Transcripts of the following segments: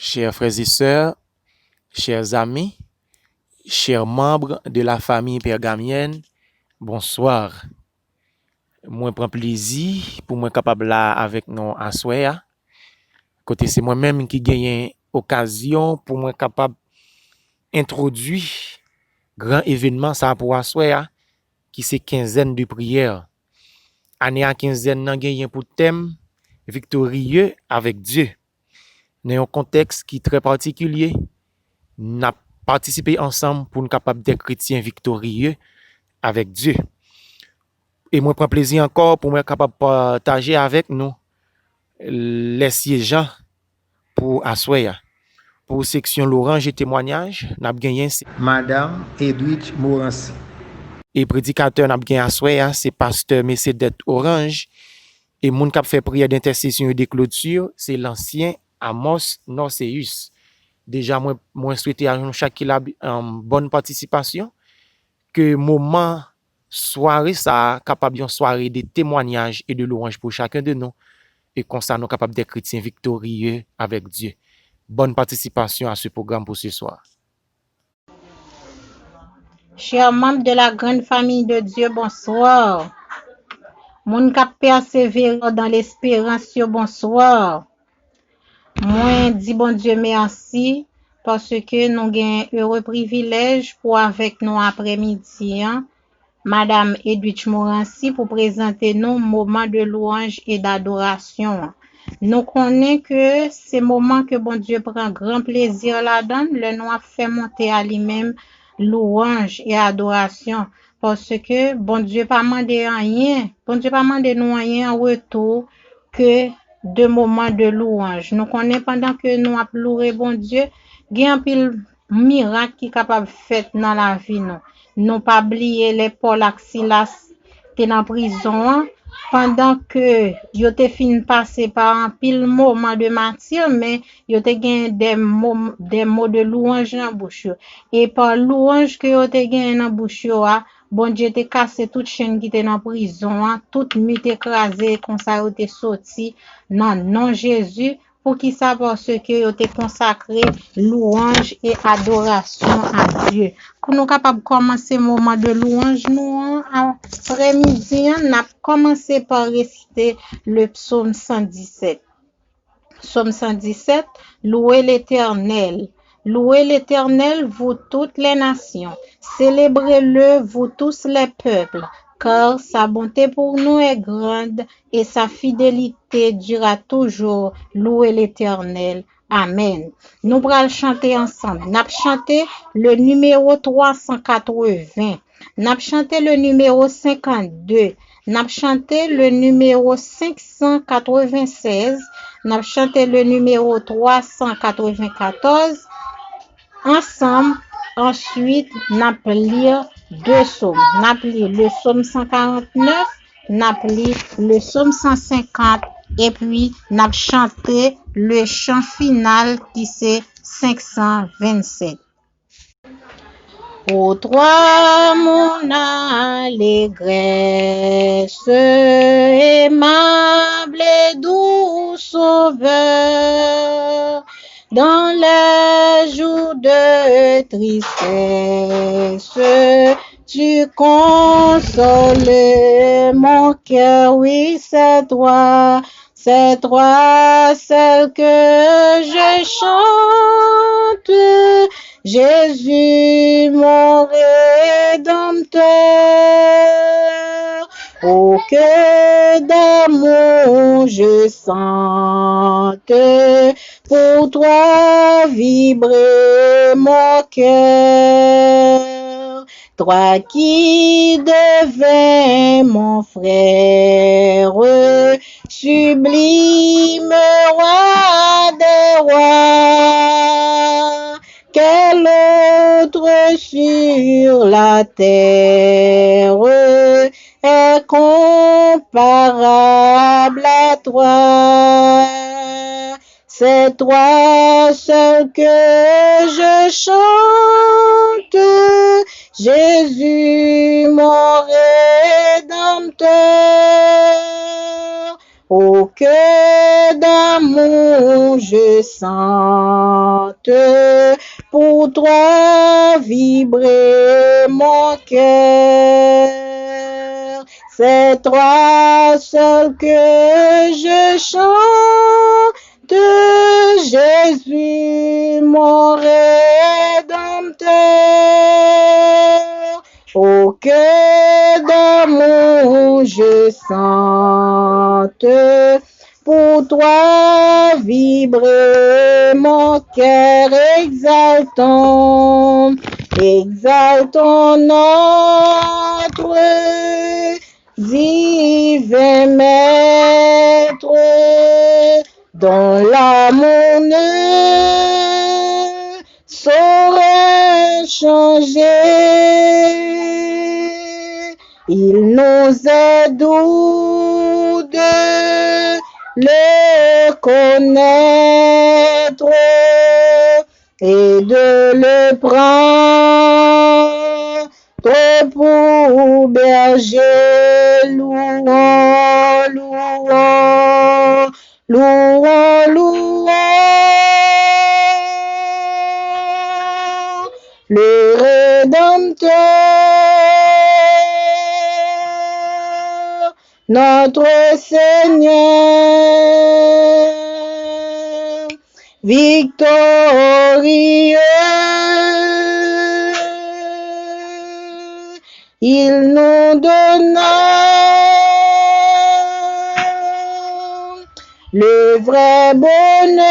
Chers frères et sœurs, chers amis, chers membres de la famille pergamienne, bonsoir. Moi prends plaisir pour moi capable là avec nous assoya. Côté c'est moi-même qui gagne occasion pour moi capable introduire grand événement ça pour assoya qui c'est quinzaine de prière. Année à quinzaine nan gagne pour thème victorieux avec Dieu. Dans un contexte qui est très particulier, n'a participé ensemble pour nous capables d'être chrétiens victorieux avec Dieu. Et moi, prends plaisir encore pour moi capable de partager avec nous les siégeants pour Assoya. Pour section l'orange et témoignage, n'a gagné Madame Edwidge Morancy. Et prédicateur n'a gagné Assoya, c'est pasteur Mercedes Orange. Et moun k'ap fait prière d'intercession et de clôture, c'est l'ancien Amos Norseus. Déjà, moi souhaiter à chaque la bonne participation, que moment soirée ça capable une soirée de témoignages et de louanges pour chacun de nous et comme ça nous capable d'être chrétiens victorieux avec Dieu. Bonne participation à ce programme pour ce soir. Chers membres de la grande famille de Dieu, bonsoir. Moun k'ap persévérer dans l'espérance, bonsoir. Moi dis bon Dieu merci parce que nous avons un heureux privilège pour avec nous après-midi, Madame Edwidge Morancy pour présenter nos moments de louange et d'adoration. Nous connaissons que c'est moment que bon Dieu prend grand plaisir là-dedans, le nous a fait monter à lui-même louange et adoration parce que bon Dieu pas mandé rien, bon Dieu pas mandé nous rien en retour que de moments de louange. Nous connaissons pendant que nous avons loué bon Dieu, il y a un pile miracle qui est capable de faire dans la vie nous. Non pas oublier les Paul et Silas qui sont en prison pendant que yo te fin passer par un pile moment de martyre, mais yo te gagne des mots de louange dans bouche. Et par louange que yo te gagne dans bouche, bon Dieu te cassé toute chaîne qui était dans prison, toute mythe écrasé comme ça yo te sorti dans nom Jésus. Pour qui ça parce que yo te consacré louange et adoration à Dieu. Pour nous capable commencer moment de louange nous après-midi, on a commencé par réciter le psaume 117. Psaume 117, louez l'Éternel. Louez l'Éternel, vous toutes les nations. Célébrez-le, vous tous les peuples. Car sa bonté pour nous est grande et sa fidélité durera toujours. Louez l'Éternel. Amen. Nous allons chanter ensemble. Nous allons chanter le numéro 380. Nous allons chanter le numéro 52. Nous allons chanter le numéro 596. Nous allons chanter le numéro 394. Ensemble, ensuite, nous allons lire deux psaumes. Nous allons lire le psaume 149, nous allons lire le psaume 150 et puis nous allons chanter le chant final qui c'est 527. Ô toi, mon allégresse, aimable et doux sauveur, dans les jours de tristesse, tu consoles mon cœur, oui, c'est toi, celle que je chante, Jésus, mon Rédempteur. Oh, que d'amour je sente, pour toi vibrer mon cœur. Toi qui devins mon frère, sublime roi des rois, quel autre sur la terre est comparable à toi? C'est toi seul que je chante, Jésus mon Rédempteur. Oh, que d'amour je sente pour toi vibrer mon cœur. C'est toi seul que je chante, Jésus mon Rédempteur. Oh, que d'amour je sente pour toi vibrer mon cœur, exaltons notre divin Maître, dont l'amour ne saurait changer. Il nous est doux de le connaître et de le prendre pour berger. Louons, louons, louons, louons le Rédempteur, notre Seigneur, victorieux. Il nous donna le vrai bonheur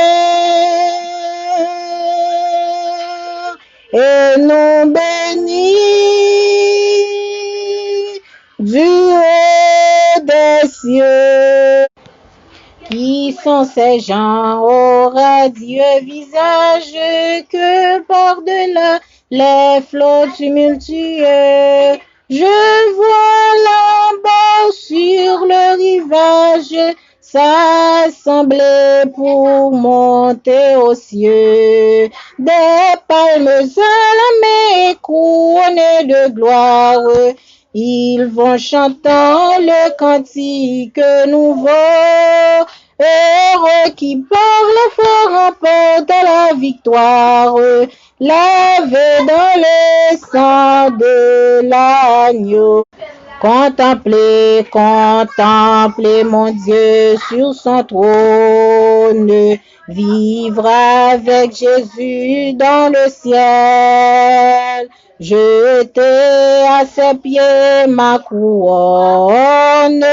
et nous bénit du haut des cieux. Qui sont ces gens au radieux visage que par-delà les flots tumultueux je vois là-bas sur le rivage s'assembler pour monter aux cieux des palmes à la main couronnées de gloire. Ils vont chantant le cantique nouveau, heureux qui parle fort remporte la victoire, lavé dans le sang de l'agneau. Contemplez, contemplez mon Dieu sur son trône, vivre avec Jésus dans le ciel. Jeter à ses pieds ma couronne,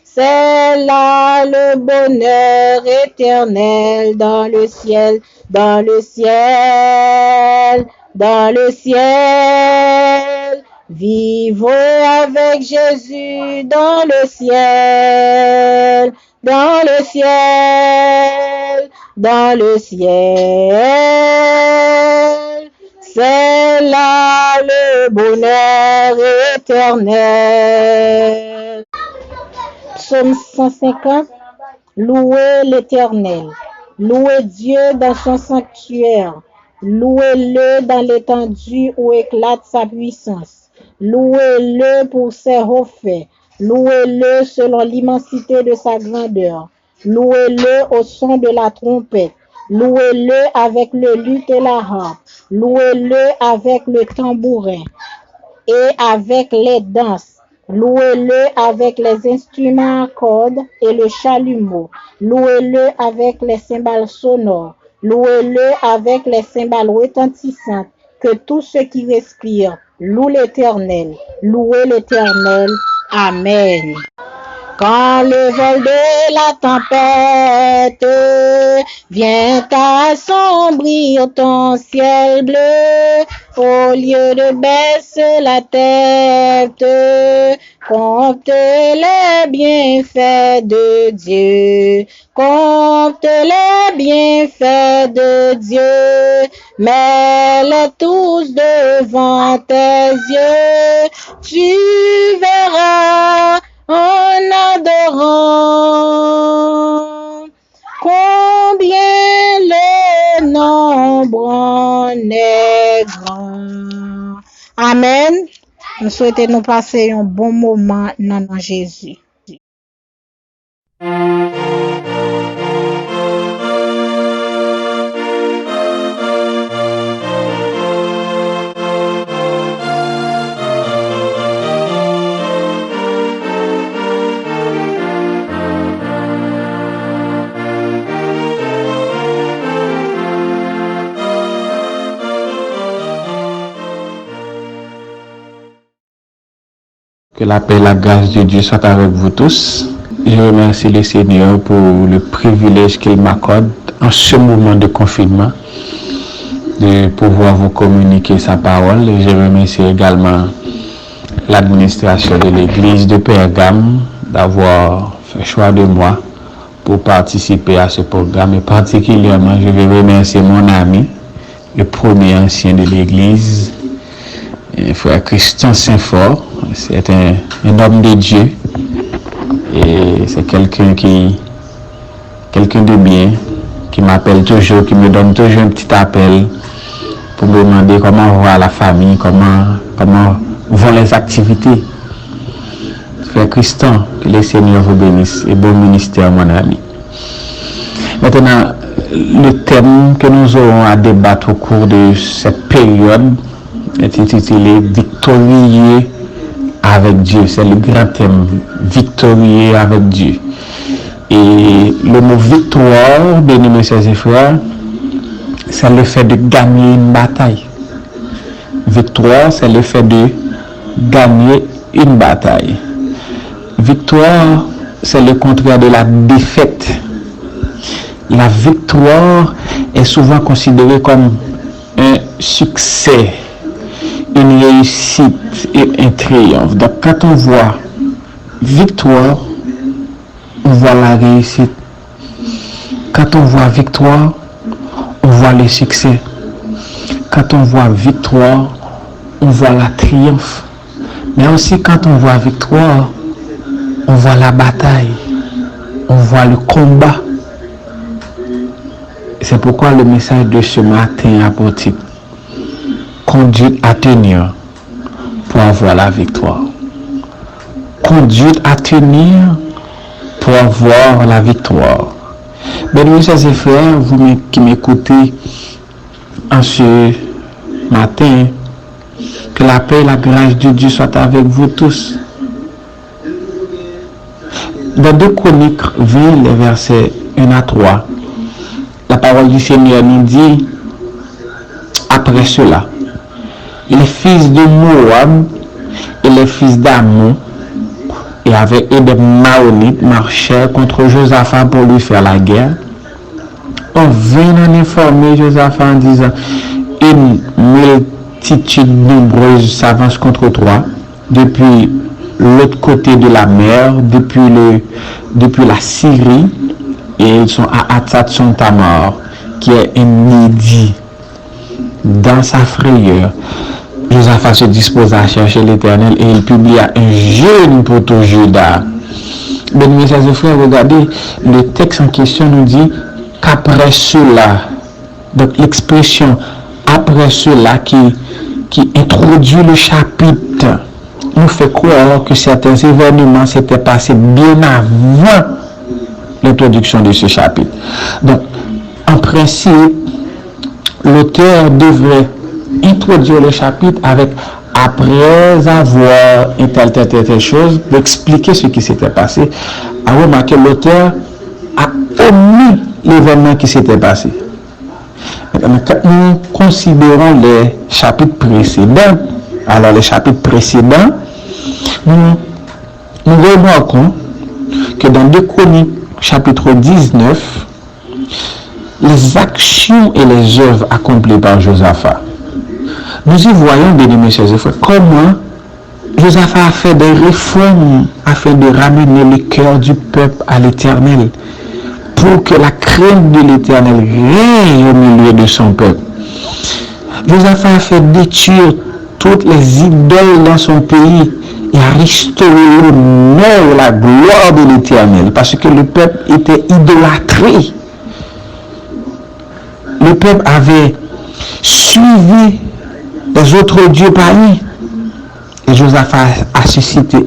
c'est là le bonheur éternel dans le ciel, dans le ciel, dans le ciel. Vivre avec Jésus dans le ciel, dans le ciel, dans le ciel. C'est là le bonheur éternel. Psaume 150. Louez l'Éternel. Louez Dieu dans son sanctuaire. Louez-le dans l'étendue où éclate sa puissance. Louez-le pour ses hauts faits. Louez-le selon l'immensité de sa grandeur. Louez-le au son de la trompette. Louez-le avec le luth et la harpe. Louez-le avec le tambourin et avec les danses. Louez-le avec les instruments à cordes et le chalumeau. Louez-le avec les cymbales sonores. Louez-le avec les cymbales retentissantes. Que tout ce qui respire loue l'Éternel. Louez l'Éternel. Amen. Quand le vol de la tempête vient assombrir ton ciel bleu, au lieu de baisser la tête, compte les bienfaits de Dieu, compte les bienfaits de Dieu, mets-les tous devant tes yeux, tu verras en adorant combien le nombre en est grand. Amen. Nous souhaitons nous passer un bon moment dans Jésus. Que la paix et la grâce de Dieu soient avec vous tous. Je remercie le Seigneur pour le privilège qu'il m'accorde en ce moment de confinement de pouvoir vous communiquer sa parole. Et je remercie également l'administration de l'église de Pergame d'avoir fait choix de moi pour participer à ce programme. Et particulièrement, je vais remercier mon ami, le premier ancien de l'église, frère Christian Saint-Fort. C'est un homme de Dieu et c'est quelqu'un de bien, qui m'appelle toujours, qui me donne toujours un petit appel pour me demander comment va la famille, comment vont les activités. Frère Christian, que le Seigneur vous bénisse et bon ministère, mon ami. Maintenant, le thème que nous aurons à débattre au cours de cette période est intitulé Victorieux avec Dieu. C'est le grand thème, victorieux avec Dieu. Et le mot victoire, bien-aimés sœurs et frères, c'est le fait de gagner une bataille. Victoire, c'est le fait de gagner une bataille. Victoire, c'est le contraire de la défaite. La victoire est souvent considérée comme un succès, une réussite et un triomphe. Donc quand on voit victoire, on voit la réussite. Quand on voit victoire, on voit le succès. Quand on voit victoire, on voit la triomphe. Mais aussi quand on voit victoire, on voit la bataille. On voit le combat. C'est pourquoi le message de ce matin a pour titre Conduite à tenir pour avoir la victoire. Conduite à tenir pour avoir la victoire. Mesdames et frères, vous qui m'écoutez en ce matin, que la paix et la grâce de Dieu soient avec vous tous. Dans 2 Chroniques 20, les versets 1 à 3, la parole du Seigneur nous dit, après cela, les fils de Moab et les fils d'Ammon et avec eux des Maonites marchèrent contre Josaphat pour lui faire la guerre. On vint en informer Josaphat en disant, une multitude nombreuse s'avance contre toi depuis l'autre côté de la mer, depuis la Syrie, et ils sont à Hatzat-Son-Tamar, qui est un midi. Dans sa frayeur, Josaphat se disposa à chercher l'Éternel et il publia un jeûne pour tout Juda. Bien, mes chers frères, regardez, le texte en question nous dit qu'après cela, donc l'expression après cela qui introduit le chapitre, nous fait croire que certains événements s'étaient passés bien avant l'introduction de ce chapitre. Donc, en principe, l'auteur devrait introduire le chapitre avec après avoir et telle chose, pour expliquer ce qui s'était passé. À remarquer, l'auteur a omis l'événement qui s'était passé. Maintenant, quand nous considérons les chapitres précédents, alors les chapitres précédents, nous remarquons que dans 2 Chroniques, chapitre 19, les actions et les œuvres accomplies par Josaphat. Nous y voyons, bien-aimés chers et frères, comment Josaphat a fait des réformes afin de ramener le cœur du peuple à l'Éternel, pour que la crainte de l'Éternel règne au milieu de son peuple. Josaphat a fait détruire toutes les idoles dans son pays et a restauré l'honneur et la gloire de l'Éternel, parce que le peuple était idolâtré. Le peuple avait suivi les autres dieux païens. Et Josaphat a suscité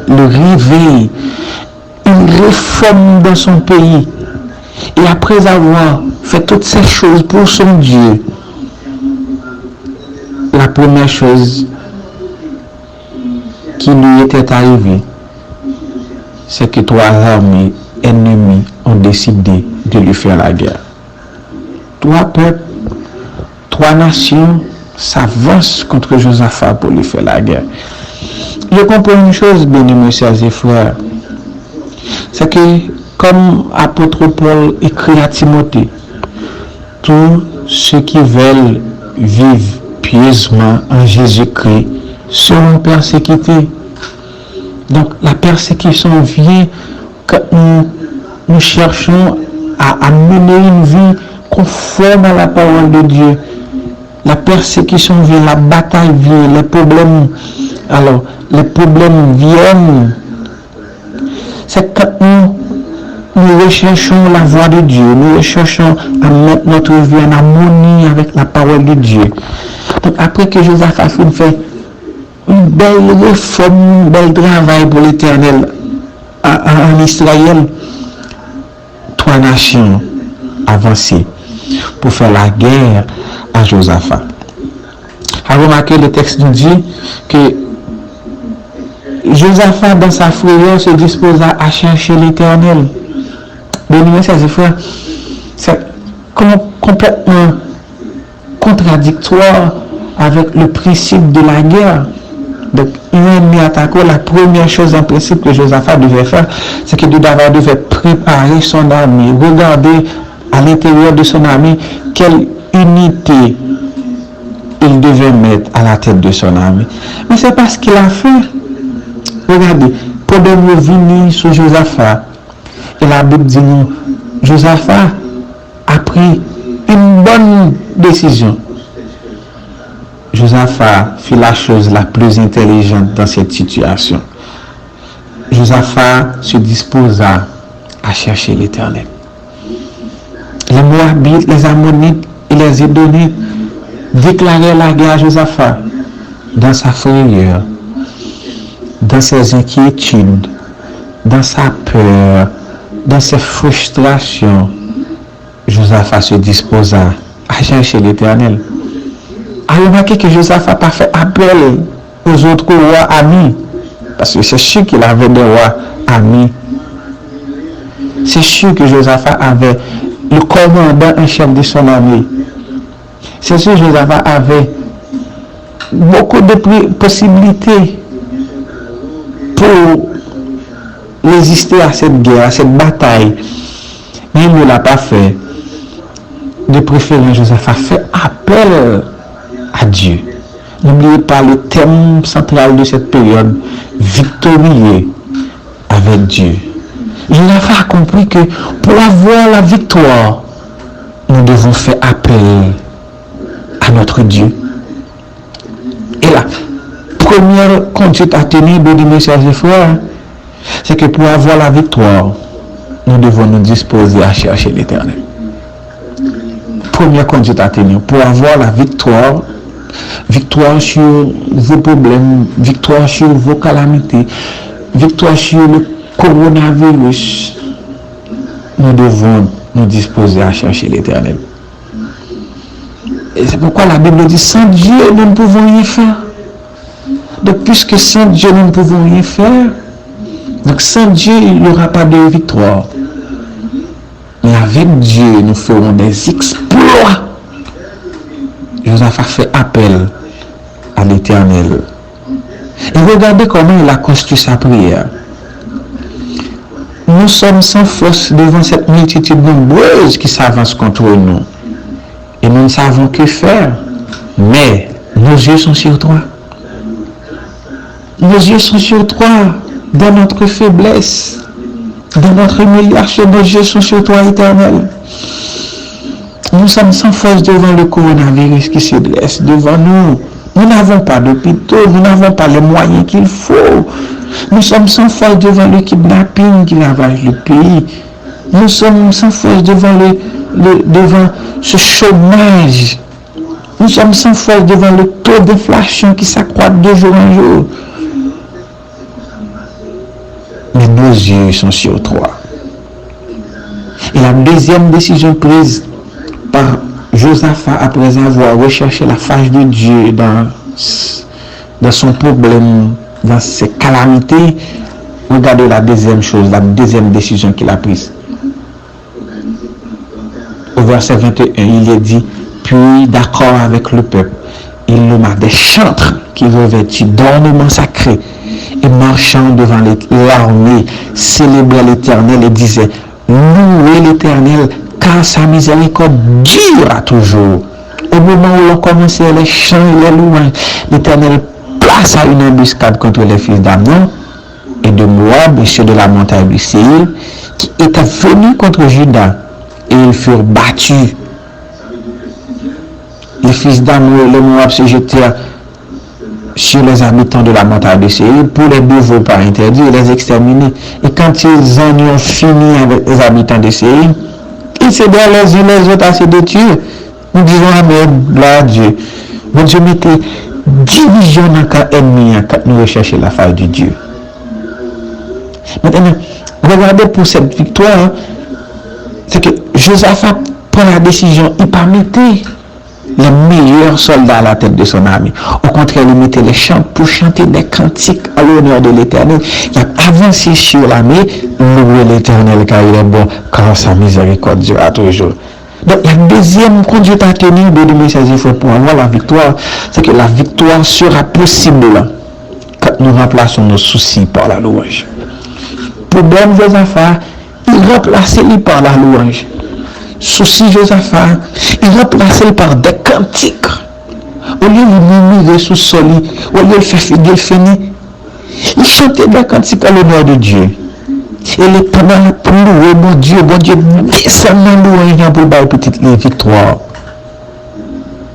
le réveil, une réforme dans son pays. Et après avoir fait toutes ces choses pour son Dieu, la première chose qui lui était arrivée, c'est que 3 armées ennemies ont décidé de lui faire la guerre. 3 peuples, 3 nations s'avancent contre Josaphat pour lui faire la guerre. Je comprends une chose, bien-aimés sœurs et frères, c'est que, comme apôtre Paul écrit à Timothée, tous ceux qui veulent vivre pieusement en Jésus-Christ seront persécutés. Donc la persécution vient quand nous cherchons à mener une vie conforme à la parole de Dieu. La persécution vient, la bataille vient, les problèmes. Alors, les problèmes viennent. C'est quand nous recherchons la voie de Dieu, nous recherchons à mettre notre vie en harmonie avec la parole de Dieu. Donc, après que Josaphat fait une belle réforme, un bel travail pour l'Éternel en Israël, 3 nations avancées pour faire la guerre à Josaphat. A remarqué, le texte nous dit que Josaphat, dans sa frayeur, se disposa à chercher l'Éternel. Bien-aimés frères et frères, c'est complètement contradictoire avec le principe de la guerre. Donc, un ennemi attaquant, la première chose en principe que Josaphat devait faire, c'est que Josaphat devait préparer son armée, regarder à l'intérieur de son armée quelle unité il devait mettre à la tête de son armée. Mais c'est pas ce qu'il a fait. Regardez, problème est venu sur Josaphat. Et la Bible dit nous, Josaphat a pris une bonne décision. Josaphat fit la chose la plus intelligente dans cette situation. Josaphat se disposa à chercher l'Éternel. Les Moabites, les Ammonites et les Édonites déclaraient la guerre à Josaphat. Dans sa frayeur, dans ses inquiétudes, dans sa peur, dans ses frustrations, Josaphat se disposa à chercher l'Éternel. A remarqué que Josaphat n'a pas fait appel aux autres rois amis, parce que c'est sûr qu'il avait des rois amis. C'est sûr que Josaphat avait le commandant en chef de son armée. C'est sûr que Josaphat avait beaucoup de possibilités pour résister à cette guerre, à cette bataille. Mais il ne l'a pas fait. De préférence, Josaphat fait appel à Dieu. N'oubliez pas le thème central de cette période, victorieux avec Dieu. Josaphat a compris que pour avoir la victoire, nous devons faire appel à notre Dieu. Et la première conduite à tenir, bien-aimés sœurs et frères, c'est que pour avoir la victoire, nous devons nous disposer à chercher l'Éternel. Première conduite à tenir, pour avoir la victoire, victoire sur vos problèmes, victoire sur vos calamités, victoire sur le coronavirus, nous devons nous disposer à chercher l'Éternel. Et c'est pourquoi la Bible dit, sans Dieu, nous ne pouvons rien faire. Donc, puisque sans Dieu, nous ne pouvons rien faire, donc sans Dieu, il n'y aura pas de victoire. Mais avec Dieu, nous ferons des exploits. Josaphat fait appel à l'Éternel. Et regardez comment il a construit sa prière. Nous sommes sans force devant cette multitude nombreuse qui s'avance contre nous. Et nous ne savons que faire. Mais nos yeux sont sur toi. Nos yeux sont sur toi. Dans notre faiblesse, dans notre humiliation, nos yeux sont sur toi, Éternel. Nous sommes sans force devant le coronavirus qui se dresse devant nous. Nous n'avons pas d'hôpitaux, nous n'avons pas les moyens qu'il faut. Nous sommes sans force devant le kidnapping qui ravage le pays. Nous sommes sans force devant ce chômage. Nous sommes sans force devant le taux d'inflation qui s'accroît de jour en jour. Mais nos yeux sont sur toi. Et la deuxième décision prise par Josaphat après avoir recherché la face de Dieu dans son problème, dans ses calamités, regardez la deuxième chose, la deuxième décision qu'il a prise. Au verset 21, il est dit, puis d'accord avec le peuple, Il nomma des chantres qui revêtus d'ornements sacrés et marchant devant l'armée, célébraient l'Éternel et disaient: louez l'Éternel, car sa miséricorde durera toujours. Au moment où l'on commençait les chants et les louanges, l'Éternel plaça une embuscade contre les fils d'Amnon et de Moab et ceux de la montagne du Séir qui étaient venus contre Juda, et ils furent battus. Les fils d'Amnon et les Moab se jetèrent sur les habitants de la montagne de Séir pour les dévorer par interdit et les exterminer. Et quand ils en ont fini avec les habitants de Séir, ils s'aidèrent les uns les autres à se détruire. Nous disons amen, gloire à Dieu. Mon Dieu mettait division dans le camp ennemi quand nous recherchons la face de Dieu. Maintenant, regardez pour cette victoire, c'est que Josaphat prend la décision, il ne pas mettre les meilleurs soldats à la tête de son armée. Au contraire, il mettait les chants pour chanter des cantiques à l'honneur de l'Éternel. Il a avancé sur l'armée, louer l'Éternel car il est bon, car sa miséricorde durera toujours. Donc la deuxième conduite à tenir de mes efforts pour avoir la victoire, c'est que la victoire sera possible quand nous remplaçons nos soucis par la louange. Problème Josaphat, il remplaçait par la louange. Souci Josaphat, il remplaçait par des cantiques. Au lieu de murmurer sous sol, au lieu de faire figuer le fini, il chantait des cantiques à l'honneur de Dieu. Et les pendant pour louer mon Dieu descend dans louange pour bailler petite victoire.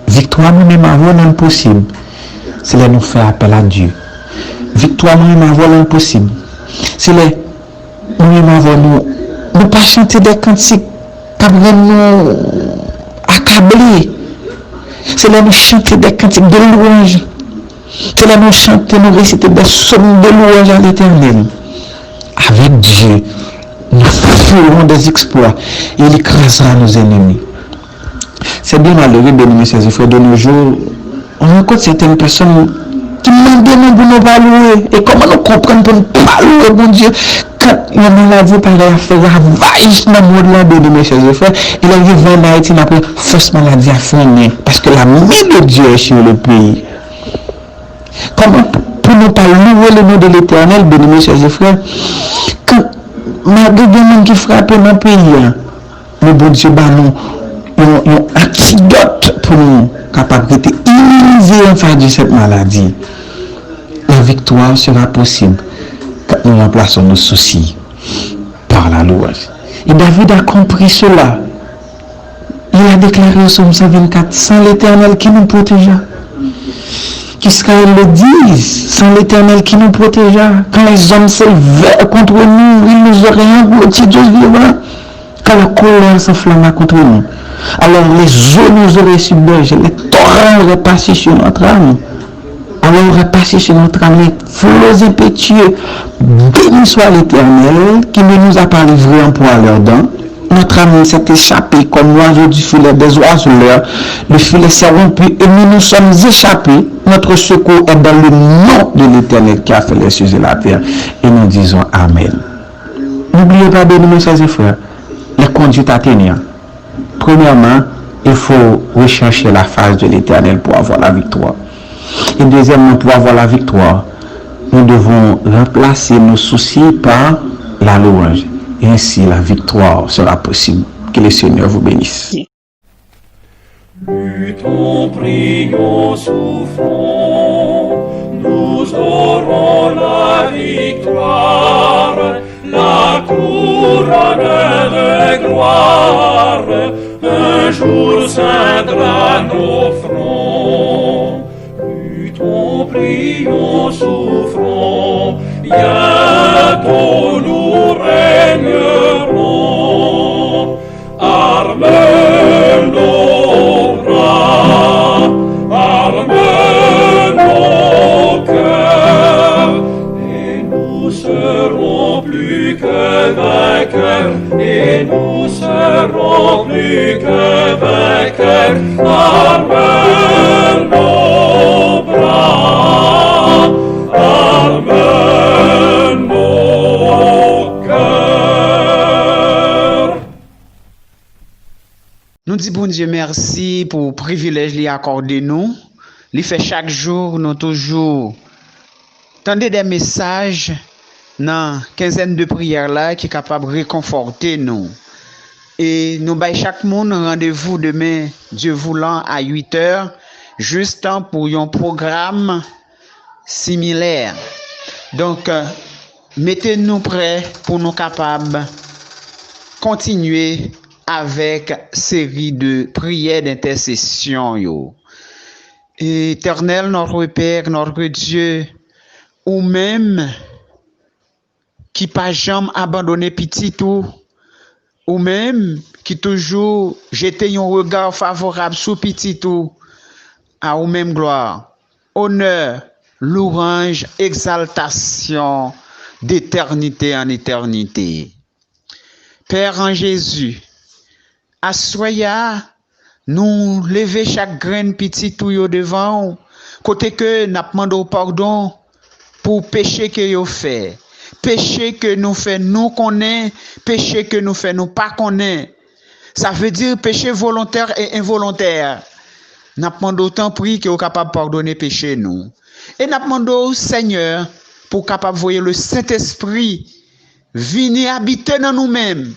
Victoire nous-mêmes avons l'impossible. C'est là nous faire appel à Dieu. Victoire nous-mêmes avons l'impossible. C'est là nous-mêmes avons nous pas chanter des cantiques qui nous accabler. C'est là nous chanter des cantiques de louange. C'est là nous chanter, nous réciter des psaumes de louange à l'Éternel. Avec Dieu, nous ferons des exploits et il écrasera nos ennemis. C'est bien malheureux, bien-aimés, chers frères, de nos jours, on rencontre certaines personnes qui nous demandent pour ne pas louer. Et comment nous comprenons pour ne pas louer, bon Dieu, quand la maladie pareille a fait ravage dans le monde là, bien-aimés, chers frères, il arrive en Haïti, après, fausse maladie a freiné, parce que la main de Dieu est sur le pays. Comment pour ne pas louer le nom de l'Éternel, bien-aimés, chers frères, que malgré des gens qui frappent dans le pays, le bon Dieu, un antidote pour nous, capable d'être immunisés en face de cette maladie. La victoire sera possible quand nous remplaçons nos soucis par la louange. Et David a compris cela. Il a déclaré au psaume 124, sans l'Éternel qui nous protégea. Qu'Israël le dise, sans l'Éternel qui nous protégea. Quand les hommes s'élevaient contre nous, ils nous auraient engloutis Dieu vivant. Quand la colère s'enflamma contre nous, alors les eaux nous auraient submergés, les torrents auraient passé sur notre âme. Alors auraient passé sur notre âme les flots impétueux. Béni soit l'Éternel qui ne nous a pas livrés en poids à leurs dents. Notre âme s'est échappée comme l'oiseau du filet des oiseleurs. Le filet s'est rompu et nous nous sommes échappés. Notre secours est dans le nom de l'Éternel qui a fait les cieux et la terre. Et nous disons Amen. N'oubliez pas, bien-aimés chers frères, les conduites à tenir. Premièrement, il faut rechercher la face de l'Éternel pour avoir la victoire. Et deuxièmement, pour avoir la victoire, nous devons remplacer nos soucis par la louange. Et ainsi, la victoire sera possible. Que le Seigneur vous bénisse. Luttons, prions, souffrons, nous aurons la victoire, la couronne de gloire, un jour ceindra nos fronts. Luttons, prions, souffrons, bientôt nous régnerons. Arme nos bras, arme nos cœurs, et nous serons plus que vainqueurs, et nous serons plus que vainqueurs. Arme nos bras, arme nos cœurs. Nous disons bon Dieu merci pour le privilège qu'il a accordé nous li fait chaque jour, nous toujours tendez des messages dans quinzaine de prières là qui est capable de réconforter nous. Et nous bail chaque monde rendez-vous demain, Dieu voulant, à 8h, juste pour un programme similaire. Donc, mettez-nous prêts pour nous capables continuer avec série de prières d'intercession. Éternel, notre Père, notre Dieu, ou même qui pas jamais abandonné petit tout, ou même qui toujours jeté un regard favorable sur petit tout, à ou même gloire, honneur, louange, exaltation d'éternité en éternité. Père en Jésus, assoya nous lever chaque graine petit tout yo devant, côté que n'a demandé pardon pour péché que yo fait. Péché que nous fait nous connaît, péché que nous fait nous pas connaît. Ça veut dire péché volontaire et involontaire. N'a demandé autant prix que vous capable pardonner péché nous. Et n'a demandé au Seigneur pour capable voyer le Saint-Esprit venir habiter dans nous-mêmes.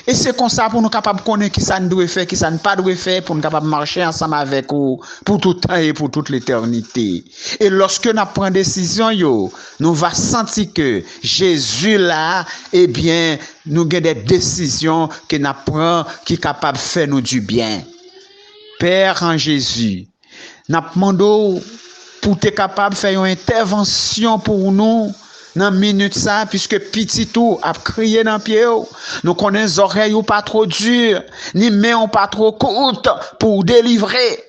Et c'est comme ça pour nous capables de connaître qui ça nous doit faire, qui ça ne pas doit faire, pour nous capables de marcher ensemble avec vous pour tout temps et pour toute l'éternité. Et lorsque nous prenons décision, nous va sentir que Jésus là, eh bien, nous avons des décisions que nous prenons qui sont capables de faire nous du bien. Père en Jésus, nous demandons pour être capable de faire une intervention pour nous. Dans minute ça, puisque petit tout a crié dans pied, nous connaissons oreilles ou pas trop dures, ni mains ou pas trop courtes pour délivrer.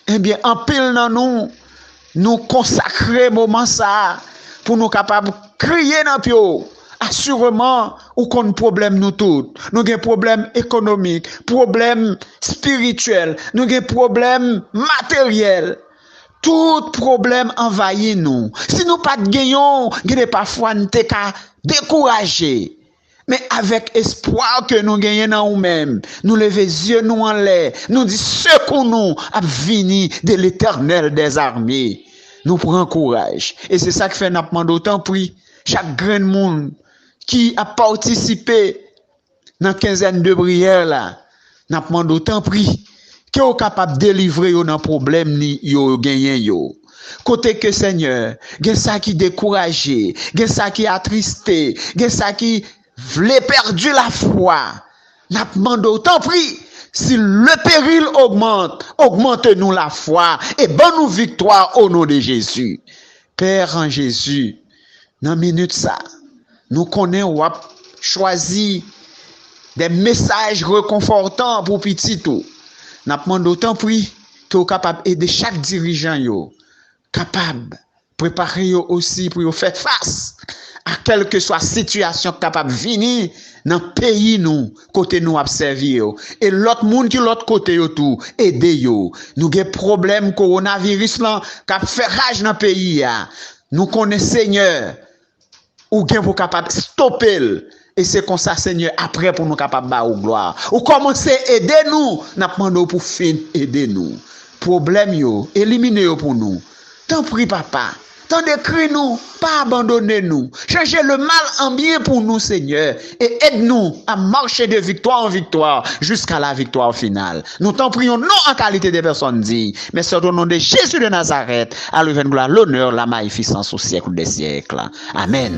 Eh bien, en pile dans nous consacrer moment ça pour nous capables de crier dans pied. Assurément, ou qu'on problème nous tous. Nous avons problème économique, problème spirituel, nous avons problème matériel. Tout problème envahit nous. Si nous pas de gagnons, nous parfois nous sommes découragés. Mais avec espoir que nous gagnons dans nous-mêmes, nous levons les yeux nous en l'air, nous disons secours-nous à venir de l'Éternel des armées. Nous prenons courage. Et c'est ça que fait nous demander autant prix chaque grand monde qui a participé dans la quinzaine de prières là. Nous demandons autant prix qui est capable de délivrer dans problème ni yo gagné yo. Côté que Seigneur, gen ça qui découragé, gen ça qui attristé, gen ça qui voulait perdu la foi. N'a demandé autant prix si le péril augmente, augmente-nous la foi et bonne victoire au nom de Jésus. Père en Jésus, dans minute ça, nous connaissons ou choisi des messages réconfortants pour petit tout. N'a demandé autant prix que vous capable aider chaque dirigeant yo capable préparer yo aussi pour faire face à quelle que soit situation capable venir dans pays nous côté nous observer et l'autre monde qui l'autre côté yo tout aider yo. Nous avons problème coronavirus là qui fait rage dans pays ya. Nous connaissons Seigneur ou gen pour capable stopper. Et c'est comme ça, Seigneur, après pour nous capables de gloire. Ou commencer à aider nous, n'a demandé pour fin aider nous. Problème yo, éliminer yo pour nous. T'en prie papa, t'en décrit nous, pas abandonner nous. Changer le mal en bien pour nous, Seigneur, et aide-nous à marcher de victoire en victoire jusqu'à la victoire finale. Nous t'en prions non en qualité de personnes dignes, mais c'est au nom de Jésus de Nazareth, à lui gloire, l'honneur, la magnificence au siècle des siècles. Amen.